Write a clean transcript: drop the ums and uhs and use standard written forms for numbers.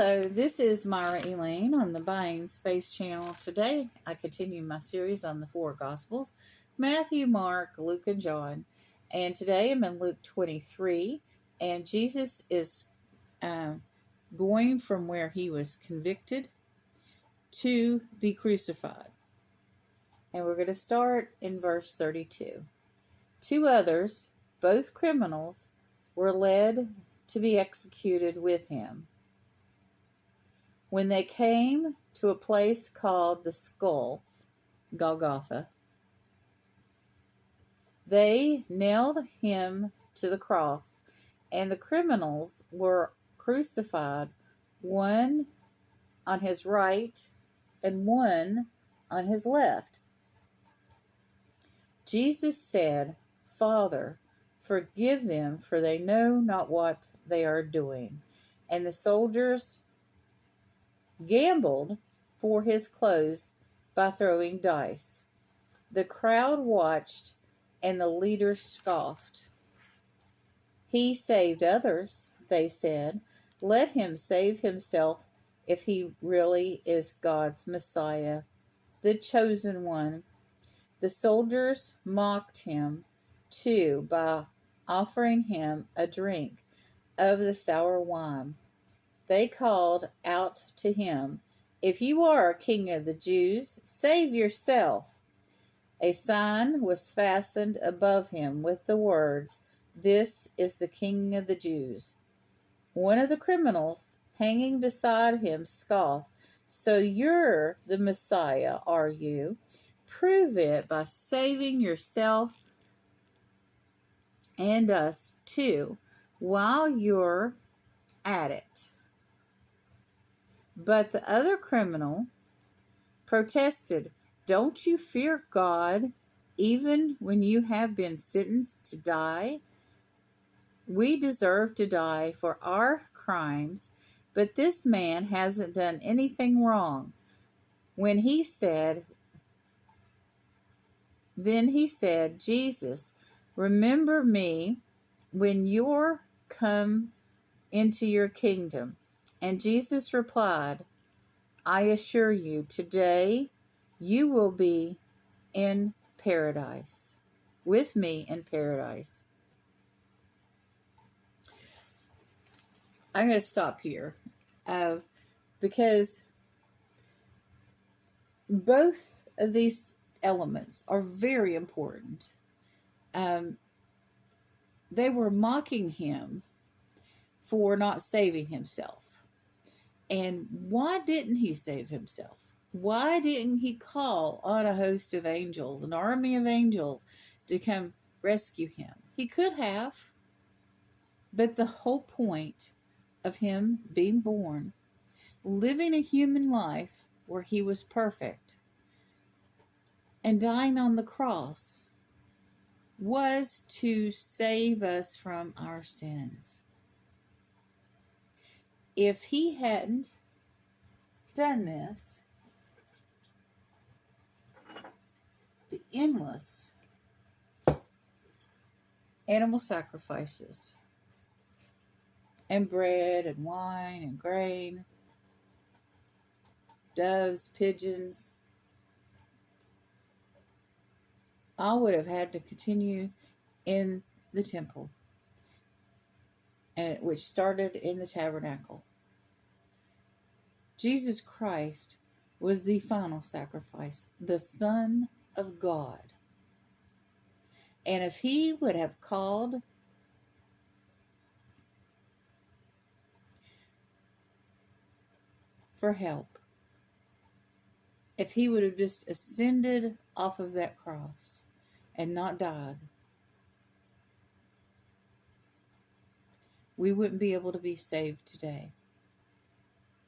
Hello, this is Myra Elaine on the Buying Space channel. Today I continue my series on the four Gospels, Matthew, Mark, Luke, and John. And today I'm in Luke 23, and Jesus is going from where he was convicted to be crucified. And we're going to start in verse 32. Two others, both criminals, were led to be executed with him. When they came to a place called the Skull, Golgotha, they nailed him to the cross, and the criminals were crucified, one on his right and one on his left. Jesus said, "Father, forgive them, for they know not what they are doing." And the soldiers gambled for his clothes by throwing dice. The crowd watched, and the leaders scoffed. "He saved others," they said. "Let him save himself if he really is God's Messiah, the chosen one." The soldiers mocked him, too, by offering him a drink of the sour wine. They called out to him, "If you are king of the Jews, save yourself." A sign was fastened above him with the words, "This is the King of the Jews." One of the criminals hanging beside him scoffed, "So you're the Messiah, are you? Prove it by saving yourself and us too while you're at it." But the other criminal protested, "Don't you fear God, even when you have been sentenced to die? We deserve to die for our crimes, but this man hasn't done anything wrong." Then he said, "Jesus, remember me when you're come into your kingdom." And Jesus replied, "I assure you, today you will be in paradise, with me in paradise." I'm going to stop here because both of these elements are very important. They were mocking him for not saving himself. And why didn't he save himself? Why didn't he call on a host of angels, an army of angels, to come rescue him? He could have. But the whole point of him being born, living a human life where he was perfect, and dying on the cross, was to save us from our sins. If he hadn't done this, the endless animal sacrifices and bread and wine and grain, doves, pigeons, I would have had to continue in the temple, and which started in the tabernacle. Jesus Christ was the final sacrifice, the Son of God. And if he would have called for help, if he would have just ascended off of that cross and not died, we wouldn't be able to be saved today.